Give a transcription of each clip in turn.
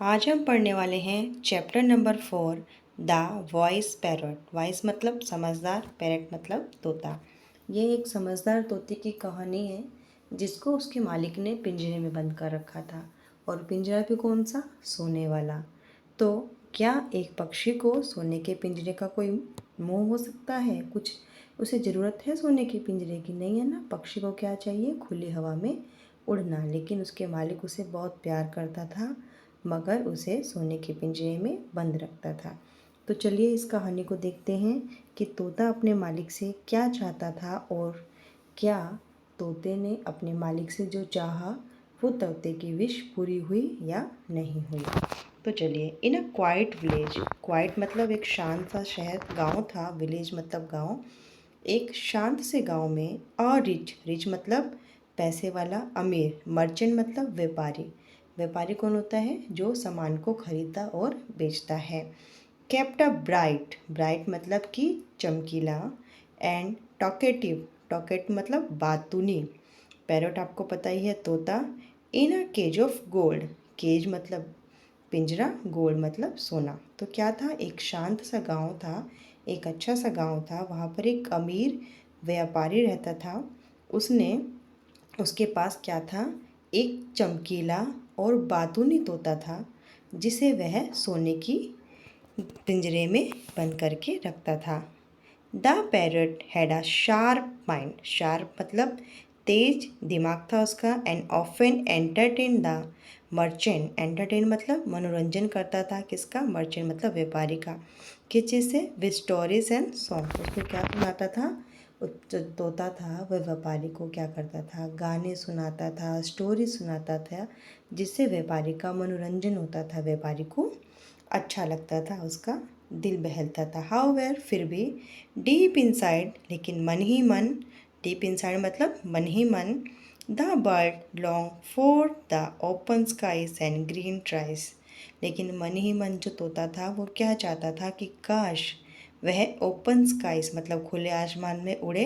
आज हम पढ़ने वाले हैं chapter number 4 the voice parrot. Voice मतलब समझदार, पैरट मतलब तोता। ये एक समझदार तोते की कहानी है जिसको उसके मालिक ने पिंजरे में बंद कर रखा था। और पिंजरा भी कौन सा? सोने वाला। तो क्या एक पक्षी को सोने के पिंजरे का कोई मोह हो सकता है? कुछ उसे ज़रूरत है सोने के पिंजरे की? नहीं है ना। पक्षी को क्या चाहिए? खुली हवा में उड़ना। लेकिन उसके मालिक उसे बहुत प्यार करता था मगर उसे सोने के पिंजरे में बंद रखता था। तो चलिए इस कहानी को देखते हैं कि तोता अपने मालिक से क्या चाहता था और क्या तोते ने अपने मालिक से जो चाहा वो तोते की विश पूरी हुई या नहीं हुई। तो चलिए, इन अ क्वाइट विलेज। क्वाइट मतलब एक शांत सा शहर, गांव था। विलेज मतलब गांव। एक शांत से गांव में अ रिच, रिच मतलब पैसे वाला, अमीर, मर्चेंट मतलब व्यापारी। व्यापारी कौन होता है? जो सामान को खरीदता और बेचता है। केप्ट अ ब्राइट, ब्राइट मतलब कि चमकीला, एंड टॉकेटिव, टॉकेट मतलब बातूनी। पैरोट आपको पता ही है, तोता। In a cage of gold, cage मतलब पिंजरा, गोल्ड मतलब सोना। तो क्या था? एक शांत सा गांव था, एक अच्छा सा गांव था। वहाँ पर एक अमीर व्यापारी रहता था। उसने उसके पास क्या था? एक चमकीला और बातूनी तोता था जिसे वह सोने की पिंजरे में बंद करके रखता था। The parrot had a sharp mind, sharp मतलब तेज दिमाग था उसका, and often entertain the merchant, entertain मतलब मनोरंजन करता था। किसका? मर्चेंट मतलब व्यापारी का। किस चीज़ से? With stories and song. उसको क्या सुनाता था? जो तोता था वह व्यापारी को क्या करता था? गाने सुनाता था, स्टोरी सुनाता था, जिससे व्यापारी का मनोरंजन होता था, व्यापारी को अच्छा लगता था, उसका दिल बहलता था। हाउएवर, फिर भी, डीप इनसाइड, लेकिन मन ही मन, डीप इनसाइड मतलब मन ही मन, the bird long for the open skies and green trees, लेकिन मन ही मन जो तोता था वो क्या चाहता था कि काश वह ओपन स्काइज मतलब खुले आसमान में उड़े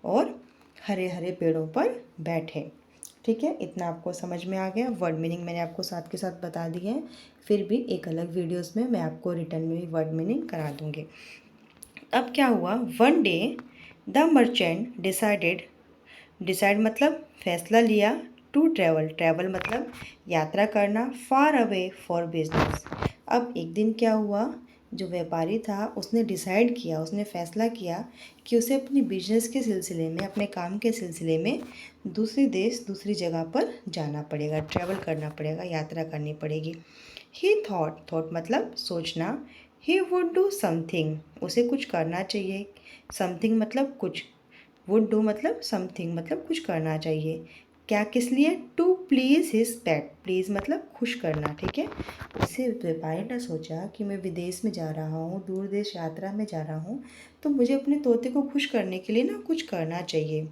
और हरे हरे पेड़ों पर बैठे। ठीक है, इतना आपको समझ में आ गया। वर्ड मीनिंग मैंने आपको साथ के साथ बता दी है। फिर भी एक अलग वीडियोस में मैं आपको रिटर्न में भी वर्ड मीनिंग करा दूँगी। अब क्या हुआ? One day the merchant decided, decide मतलब फैसला लिया, टू ट्रैवल, ट्रैवल मतलब यात्रा करना, फार अवे फॉर बिजनेस। अब एक दिन क्या हुआ? जो व्यापारी था उसने डिसाइड किया, उसने फैसला किया कि उसे अपनी बिजनेस के सिलसिले में, अपने काम के सिलसिले में दूसरे देश, दूसरी जगह पर जाना पड़ेगा, ट्रैवल करना पड़ेगा, यात्रा करनी पड़ेगी। ही थॉट, थॉट मतलब सोचना। ही वुड डू समथिंग, उसे कुछ करना चाहिए। समथिंग मतलब कुछ, वुड डू मतलब समथिंग मतलब कुछ करना चाहिए। क्या? किस लिए? To please his pet, please मतलब खुश करना। ठीक है, उससे व्यापारी ने सोचा कि मैं विदेश में जा रहा हूँ, दूर देश यात्रा में जा रहा हूँ, तो मुझे अपने तोते को खुश करने के लिए ना कुछ करना चाहिए।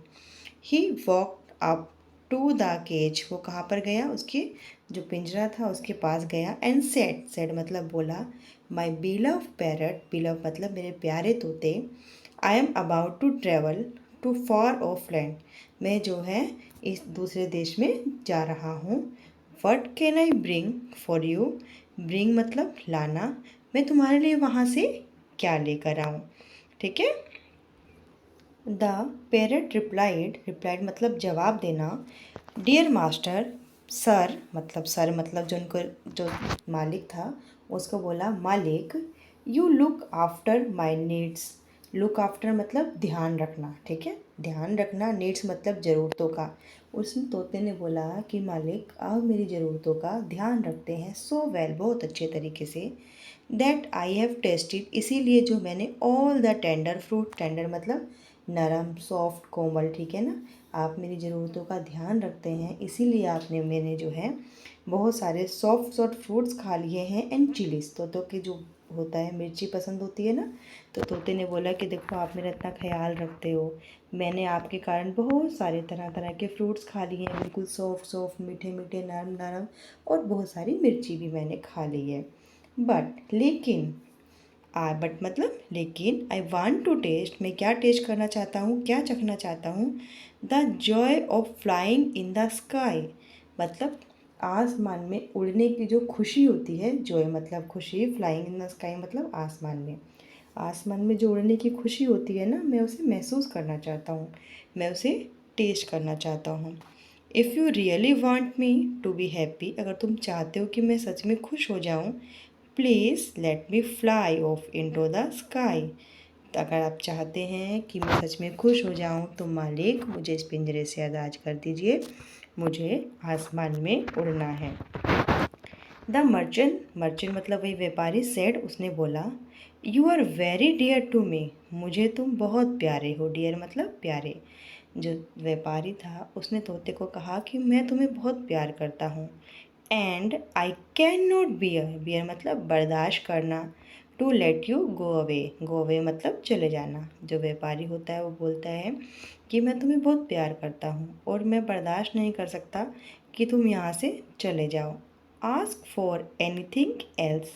He walked up to the cage, वो कहाँ पर गया? उसके जो पिंजरा था उसके पास गया। एंड सेड, सेड मतलब बोला, माई बिलव पैरट, बिलव मतलब मेरे प्यारे तोते, I am about to travel to far off land, मैं जो है इस दूसरे देश में जा रहा हूँ। What can I bring for you, bring मतलब लाना, मैं तुम्हारे लिए वहाँ से क्या लेकर आऊँ। ठीक है। द पेरट रिप्लाइड, रिप्लाइड मतलब जवाब देना, डियर मास्टर, सर मतलब जो उनको जो मालिक था उसको बोला, मालिक, you look after my needs, look after मतलब ध्यान रखना। ठीक है, ध्यान रखना, नीड्स मतलब ज़रूरतों का। उसमें तोते ने बोला कि मालिक आप मेरी ज़रूरतों का ध्यान रखते हैं सो वेल, बहुत अच्छे तरीके से, दैट आई हैव टेस्टेड, इसीलिए जो मैंने all the tender fruit, tender मतलब नरम, सॉफ्ट, कोमल। ठीक है ना, आप मेरी ज़रूरतों का ध्यान रखते हैं इसीलिए आपने, मैंने जो है बहुत सारे सॉफ्ट सॉफ्ट फ्रूट्स खा लिए हैं, एंड चिलीज, तोतों की जो होता है मिर्ची पसंद होती है ना, तो तोते ने बोला कि देखो आप मेरा इतना ख्याल रखते हो, मैंने आपके कारण बहुत सारे तरह तरह के फ्रूट्स खा लिए हैं, बिल्कुल सॉफ्ट सॉफ्ट, मीठे मीठे, नरम नरम, और बहुत सारी मिर्ची भी मैंने खा ली है। बट लेकिन, बट मतलब लेकिन, आई वॉन्ट टू टेस्ट, मैं क्या टेस्ट करना चाहता हूँ, क्या चखना चाहता हूँ, the Joy of flying in the sky, मतलब आसमान में उड़ने की जो खुशी होती है, जॉय मतलब खुशी, फ्लाइंग इन द स्काई मतलब आसमान में, आसमान में जो उड़ने की खुशी होती है ना, मैं उसे महसूस करना चाहता हूँ, मैं उसे टेस्ट करना चाहता हूँ। If you really want me to be happy, अगर तुम चाहते हो कि मैं सच में खुश हो जाऊँ, please let me fly of into the sky. अगर आप चाहते हैं कि मैं सच में खुश हो जाऊं तो मालिक मुझे इस पिंजरे से आज़ाद कर दीजिए, मुझे आसमान में उड़ना है। द मर्चेंट, मर्चेंट मतलब वही व्यापारी, सेड उसने बोला, you are very dear to me, मुझे तुम बहुत प्यारे हो, डियर मतलब प्यारे। जो व्यापारी था उसने तोते को कहा कि मैं तुम्हें बहुत प्यार करता हूँ। And I can not bear, bear मतलब बर्दाश्त करना, to let you go away, go away मतलब चले जाना। जो व्यापारी होता है वो बोलता है कि मैं तुम्हें बहुत प्यार करता हूँ और मैं बर्दाश्त नहीं कर सकता कि तुम यहाँ से चले जाओ। Ask for anything else,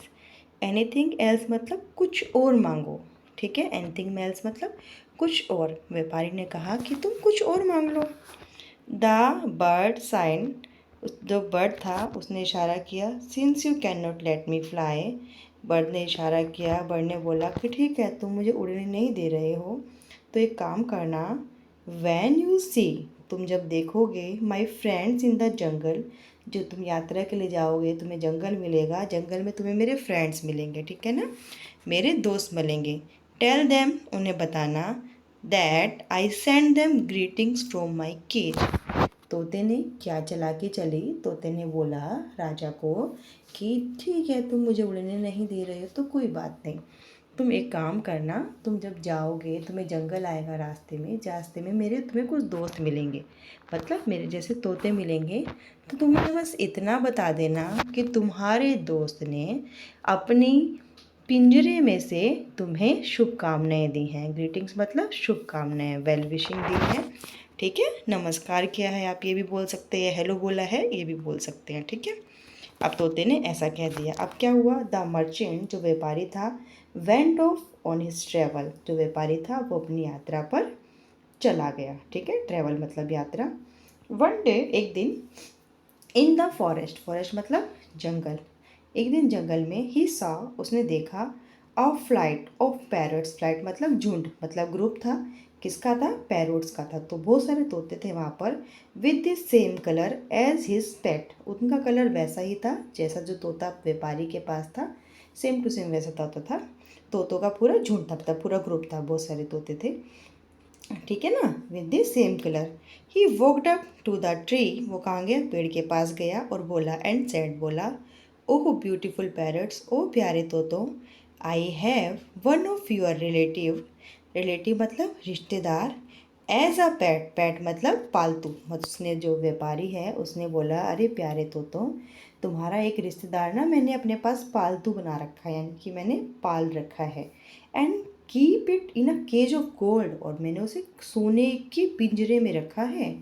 anything else मतलब कुछ और मांगो, ठीक है। एनीथिंग एल्स मतलब कुछ और। व्यापारी ने कहा कि तुम कुछ और मांग लो। द बर्ड साइन, जो बर्ड था उसने इशारा किया, since you can not let me fly, bird ने इशारा किया, बर्ड ने बोला कि ठीक है तुम मुझे उड़ने नहीं दे रहे हो तो एक काम करना, वैन यू सी, तुम जब देखोगे my friends in the jungle, जो तुम यात्रा के लिए जाओगे तुम्हें जंगल मिलेगा, जंगल में तुम्हें मेरे फ्रेंड्स मिलेंगे, ठीक है ना, मेरे दोस्त मिलेंगे। टेल देम, उन्हें बताना, that I send them greetings from my cage. तोते ने क्या चालाकी चली, तोते ने बोला राजा को कि ठीक है तुम मुझे उड़ने नहीं दे रहे हो तो कोई बात नहीं, तुम एक काम करना, तुम जब जाओगे तुम्हें जंगल आएगा, रास्ते में मेरे तुम्हें कुछ दोस्त मिलेंगे, मतलब मेरे जैसे तोते मिलेंगे, तो तुम्हें बस इतना बता देना कि तुम्हारे दोस्त ने अपनी पिंजरे में से तुम्हें शुभकामनाएं दी हैं। ग्रीटिंग्स मतलब शुभकामनाएं, वेल विशिंग दी है, ठीक है। नमस्कार किया है, आप ये भी बोल सकते हैं, हेलो बोला है ये भी बोल सकते हैं, ठीक है। अब तोते ने ऐसा कह दिया। अब क्या हुआ, द मर्चेंट जो व्यापारी था, went of on his travel, जो व्यापारी था वो अपनी यात्रा पर चला गया, ठीक है। ट्रेवल मतलब यात्रा। वन डे, एक दिन, इन द फॉरेस्ट, फॉरेस्ट मतलब जंगल, एक दिन जंगल में ही सा, उसने देखा, a flight of parrots, flight मतलब झुंड मतलब ग्रुप था, किसका था, पैरोट्स का था। तो बहुत सारे तोते थे वहाँ पर, with the same colour as his pet, उनका कलर वैसा ही था जैसा जो तोता व्यापारी के पास था, सेम टू सेम वैसा तोता था। तोतों का पूरा झुंड था, मतलब पूरा ग्रुप था, बहुत सारे तोते थे, ठीक है ना, with the same colour. He walked up to the tree, वो कहाँ गया, पेड़ के पास गया और बोला, एंड सेड, बोला, ओह ब्यूटीफुल पैरट्स, ओ प्यारे तोतों, I have one of your relative, relative मतलब रिश्तेदार, एज अ पेट, पेट मतलब पालतू, मतलब उसने जो व्यापारी है उसने बोला, अरे प्यारे तोतों, तुम्हारा एक रिश्तेदार ना मैंने अपने पास पालतू बना रखा है, यानी कि मैंने पाल रखा है, and keep it in a cage of gold, और मैंने उसे सोने के पिंजरे में रखा है,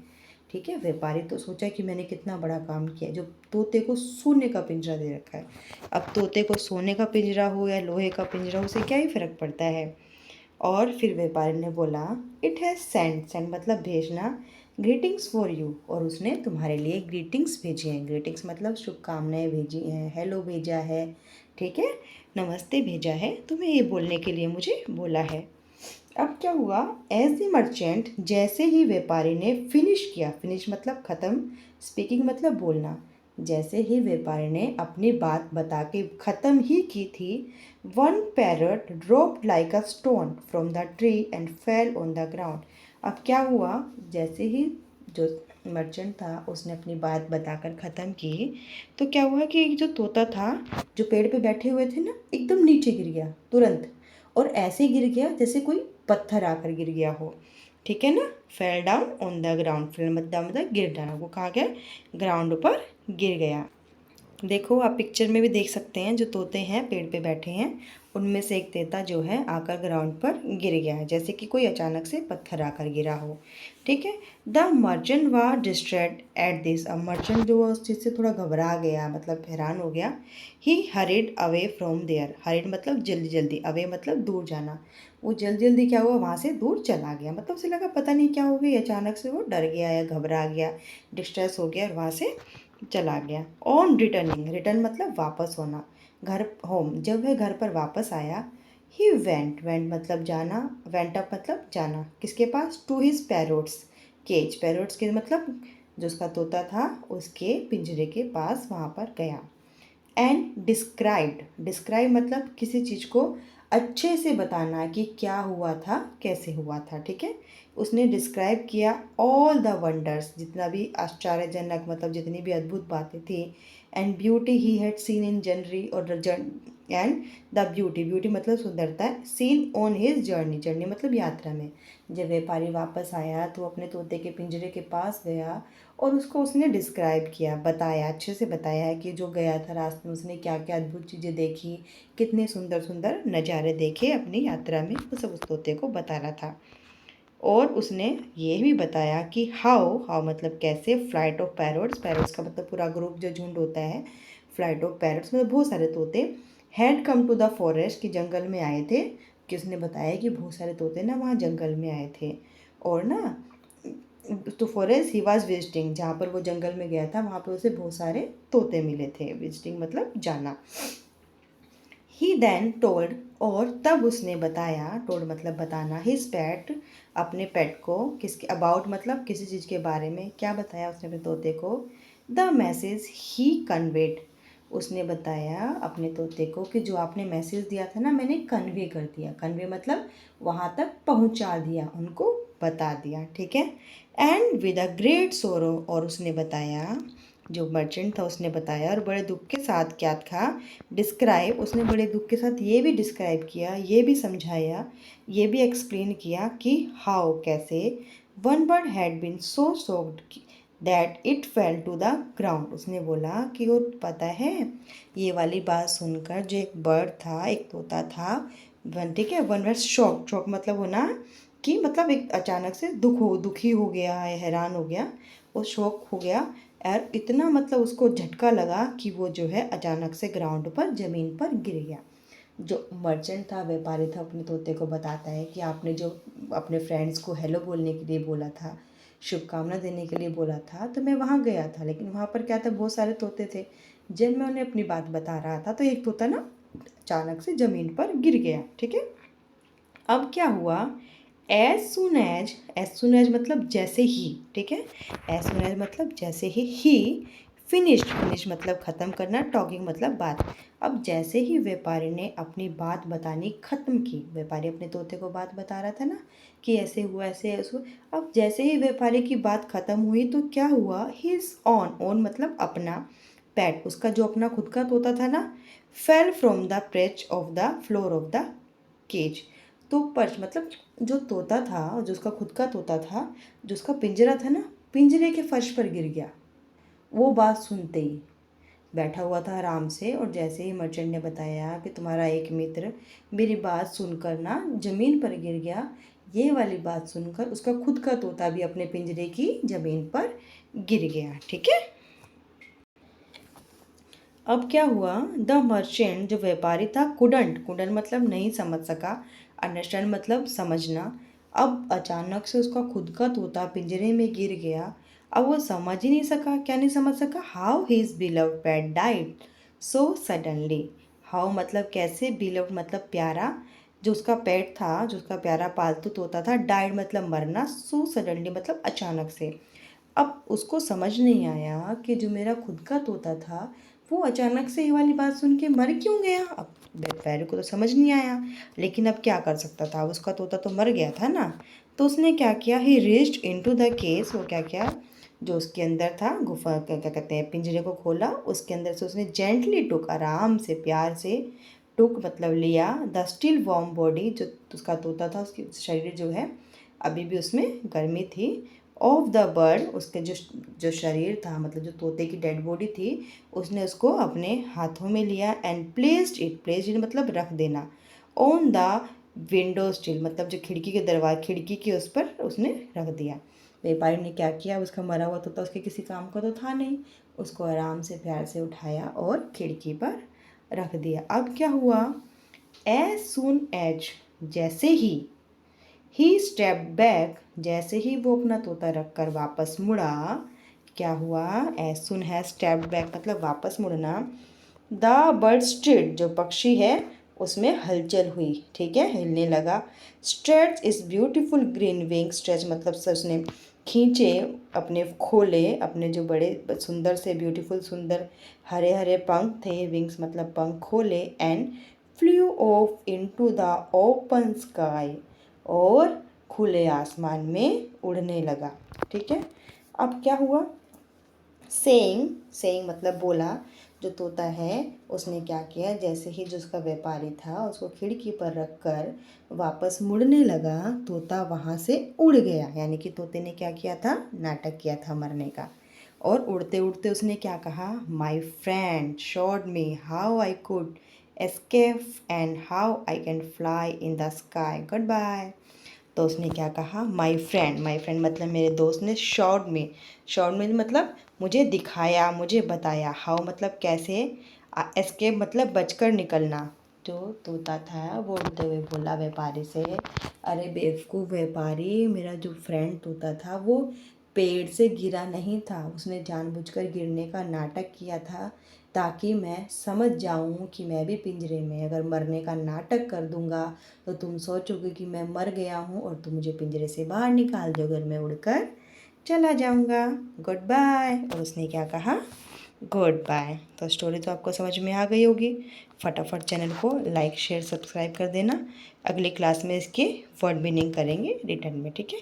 ठीक है। व्यापारी तो सोचा कि मैंने कितना बड़ा काम किया, जो तोते को सोने का पिंजरा दे रखा है। अब तोते को सोने का पिंजरा हो या लोहे का पिंजरा, उसे क्या ही फर्क पड़ता है। और फिर व्यापारी ने बोला, इट हैज़ सेंड, सेंड मतलब भेजना, ग्रीटिंग्स फॉर यू, और उसने तुम्हारे लिए ग्रीटिंग्स भेजी हैं, ग्रीटिंग्स मतलब शुभकामनाएं भेजी हैं, हेलो भेजा है, ठीक है, नमस्ते भेजा है, तुम्हें ये बोलने के लिए मुझे बोला है। अब क्या हुआ, एज द मर्चेंट, जैसे ही व्यापारी ने फिनिश किया, फिनिश मतलब ख़त्म, स्पीकिंग मतलब बोलना, जैसे ही व्यापारी ने अपनी बात बता के ख़त्म ही की थी, one parrot dropped like a stone from the tree and fell on the ground. अब क्या हुआ, जैसे ही जो मर्चेंट था उसने अपनी बात बताकर ख़त्म की, तो क्या हुआ कि एक जो तोता था जो पेड़ पे बैठे हुए थे ना, एकदम नीचे गिर गया तुरंत, और ऐसे गिर गया जैसे कोई पत्थर आकर गिर गया हो, ठीक है ना, fell down on the ground, fail मतलब गिर जाना, वो कहाँ गया, ग्राउंड पर गिर गया। देखो आप पिक्चर में भी देख सकते हैं, जो तोते हैं पेड़ पे बैठे हैं उनमें से एक तोता जो है आकर ग्राउंड पर गिर गया है, जैसे कि कोई अचानक से पत्थर आकर गिरा हो, ठीक है। The merchant was distract at this, अब मर्चेंट जो उस चीज़ से थोड़ा घबरा गया, मतलब हैरान हो गया। He hurried away from there, hurried मतलब जल्दी जल्दी, अवे मतलब दूर जाना, वो जल्दी जल्दी क्या हुआ, वहाँ से दूर चला गया, मतलब उसे लगा पता नहीं क्या हो गया, अचानक से वो डर गया या घबरा गया, डिस्ट्रेस हो गया और वहाँ से चला गया। ऑन रिटर्निंग, रिटर्न मतलब वापस होना, घर होम, जब वह घर पर वापस आया, ही वेंट, वेंट मतलब जाना, वेंट अप मतलब जाना, किसके पास, to his parrots cage, parrots के मतलब जो उसका तोता था उसके पिंजरे के पास वहाँ पर गया। एंड डिस्क्राइब्ड, डिस्क्राइब मतलब किसी चीज़ को अच्छे से बताना कि क्या हुआ था, कैसे हुआ था, ठीक है। उसने डिस्क्राइब किया ऑल द वंडर्स, जितना भी आश्चर्यजनक मतलब जितनी भी अद्भुत बातें थी, and beauty he had seen in जनरी और एंड द ब्यूटी, ब्यूटी मतलब सुंदरता, seen on his journey, journey मतलब यात्रा में। जब व्यापारी वापस आया तो अपने तोते के पिंजरे के पास गया और उसको उसने डिस्क्राइब किया, बताया, अच्छे से बताया है कि जो गया था रास्ते में उसने क्या क्या अद्भुत चीज़ें देखी, कितने सुंदर सुंदर नज़ारे देखे अपनी यात्रा में, वो सब उस तोते को बता रहा था। और उसने ये भी बताया कि हाउ, हाउ मतलब कैसे, फ्लाइट ऑफ पैरोट्स, पैरोट्स का मतलब पूरा ग्रुप जो झुंड होता है, फ्लाइट ऑफ पैरोट्स मतलब बहुत सारे तोते, had come to the forest, कि जंगल में आए थे, कि उसने बताया कि बहुत सारे तोते ना वहाँ जंगल में आए थे। और ना तो फॉरेस्ट ही वॉज विजिटिंग, जहाँ पर वो जंगल में गया था वहाँ पर उसे बहुत सारे तोते मिले थे, विजिटिंग मतलब जाना। ही देन टोल्ड, और तब उसने बताया, टोल्ड मतलब बताना, हिज पेट, अपने पेट को, किसके अबाउट मतलब किसी चीज़ के बारे में, क्या बताया उसने अपने तोते को, द मैसेज ही कन्वेड, उसने बताया अपने तोते को कि जो आपने मैसेज दिया था ना मैंने कन्वे कर दिया, कन्वे मतलब वहाँ तक पहुँचा दिया, उनको बता दिया, ठीक है। एंड विद अ ग्रेट सोरो, और उसने बताया, जो मर्चेंट था उसने बताया और बड़े दुख के साथ क्या था, डिस्क्राइब, उसने बड़े दुख के साथ ये भी डिस्क्राइब किया, ये भी समझाया, ये भी एक्सप्लेन किया कि हाउ कैसे, one bird had been so shocked that it fell to the ground, उसने बोला कि वो पता है, ये वाली बात सुनकर जो एक बर्ड था, एक तोता था, वन, ठीक है, वन वर्ड शॉक, शॉक मतलब होना कि मतलब एक अचानक से दुखी हो गया है, हैरान हो गया, वो शॉक हो गया, और इतना मतलब उसको झटका लगा कि वो जो है अचानक से ग्राउंड पर, ज़मीन पर गिर गया। जो मर्चेंट था, व्यापारी था, अपने तोते को बताता है कि आपने जो अपने फ्रेंड्स को हेलो बोलने के लिए बोला था, शुभकामना देने के लिए बोला था, तो मैं वहाँ गया था, लेकिन वहाँ पर क्या था, बहुत सारे तोते थे। जब मैं उन्हें अपनी बात बता रहा था तो एक तोता ना अचानक से ज़मीन पर गिर गया, ठीक है। अब क्या हुआ, एज सुन एज मतलब जैसे ही, ठीक है, एज सुन एज मतलब जैसे ही फिनिश्ड, फिनिश मतलब ख़त्म करना, टॉकिंग मतलब बात। अब जैसे ही व्यापारी ने अपनी बात बतानी ख़त्म की, व्यापारी अपने तोते को बात बता रहा था ना कि ऐसे हुआ, ऐसे ऐसे हुआ। अब जैसे ही व्यापारी की बात ख़त्म हुई तो क्या हुआ, हिज ऑन, ऑन मतलब अपना, पैट उसका जो अपना खुद का तोता था ना, fell from the perch of the floor of the cage, तो पर्च मतलब जो तोता था, जो उसका खुद का तोता था, जो उसका पिंजरा था ना, पिंजरे के फर्श पर गिर गया। वो बात सुनते ही बैठा हुआ था आराम से, और जैसे ही मर्चेंट ने बताया कि तुम्हारा एक मित्र मेरी बात सुनकर ना ज़मीन पर गिर गया, ये वाली बात सुनकर उसका खुद का तोता भी अपने पिंजरे की ज़मीन पर गिर गया, ठीक है। अब क्या हुआ, द मर्चेंट जो व्यापारी था, कुडंट, कुडंट मतलब नहीं समझ सका, अंडरस्टैंड मतलब समझना। अब अचानक से उसका खुद का तोता पिंजरे में गिर गया, अब वो समझ ही नहीं सका, क्या नहीं समझ सका, how his beloved pet died so suddenly, how मतलब कैसे, बिलव्ड मतलब प्यारा, जो उसका पेट था, जो उसका प्यारा पालतू तोता था, डाइड मतलब मरना, सो सडनली मतलब अचानक से। अब उसको समझ नहीं आया कि जो मेरा खुद का तोता था वो अचानक से ये वाली बात सुन के मर क्यों गया। अब व्यापारी को तो समझ नहीं आया, लेकिन अब क्या कर सकता था, उसका तोता तो मर गया था ना। तो उसने क्या किया, ही रीच्ड इनटू द केस, वो क्या किया, जो उसके अंदर था गुफा, क्या क्या कहते हैं, पिंजरे को खोला, उसके अंदर से उसने जेंटली टुक, आराम से प्यार से, टुक मतलब लिया, द स्टिल वार्म बॉडी, जो उसका तोता था उसकी शरीर जो है अभी भी उसमें गर्मी थी, ऑफ द बर्ड, उसके जो शरीर था मतलब जो तोते की डेड बॉडी थी, उसने उसको अपने हाथों में लिया, एंड प्लेस्ड इट मतलब रख देना, ऑन द विंडो स्टिल मतलब जो खिड़की के दरवाजे, खिड़की के उस पर उसने रख दिया। व्यापारी ने क्या किया, उसका मरा हुआ तोता उसके किसी काम का तो था नहीं, उसको आराम से प्यार से उठाया और खिड़की पर रख दिया। अब क्या हुआ, एज सुन एज जैसे ही स्टेप बैक, जैसे ही वो अपना तोता रखकर वापस मुड़ा, क्या हुआ, as soon has stepped back मतलब वापस मुड़ना, द बर्ड स्ट्रेट जो पक्षी है उसमें हलचल हुई, ठीक है, हिलने लगा। Stretch is beautiful green wing, stretch मतलब से उसने खींचे, अपने खोले, अपने जो बड़े सुंदर से ब्यूटीफुल सुंदर हरे हरे पंख थे, विंग्स मतलब पंख खोले, and flew off into the open sky, और खुले आसमान में उड़ने लगा, ठीक है। अब क्या हुआ, सेइंग, सेइंग मतलब बोला, जो तोता है उसने क्या किया, जैसे ही जो उसका व्यापारी था उसको खिड़की पर रखकर वापस मुड़ने लगा, तोता वहाँ से उड़ गया। यानी कि तोते ने क्या किया था, नाटक किया था मरने का। और उड़ते उड़ते उसने क्या कहा, my friend showed me how I could escape and how I can fly in the sky, goodbye. तो उसने क्या कहा, माई फ्रेंड मतलब मेरे दोस्त ने शॉर्ट में मतलब मुझे दिखाया, मुझे बताया, हाउ मतलब कैसे, एस्केप मतलब बचकर निकलना। जो तोता था वो उड़ते हुए बोला व्यापारी से, अरे बेवकूफ़ व्यापारी, मेरा जो फ्रेंड तोता था वो पेड़ से गिरा नहीं था, उसने जानबूझकर गिरने का नाटक किया था ताकि मैं समझ जाऊं कि मैं भी पिंजरे में अगर मरने का नाटक कर दूंगा तो तुम सोचोगे कि मैं मर गया हूँ और तुम मुझे पिंजरे से बाहर निकाल दोगे और मैं उड़कर चला जाऊँगा, गुड बाय। और उसने क्या कहा, गुड बाय। तो स्टोरी तो आपको समझ में आ गई होगी। फटाफट चैनल को लाइक शेयर सब्सक्राइब कर देना। अगली क्लास में इसकी वर्ड मीनिंग करेंगे रिटर्न में, ठीक है।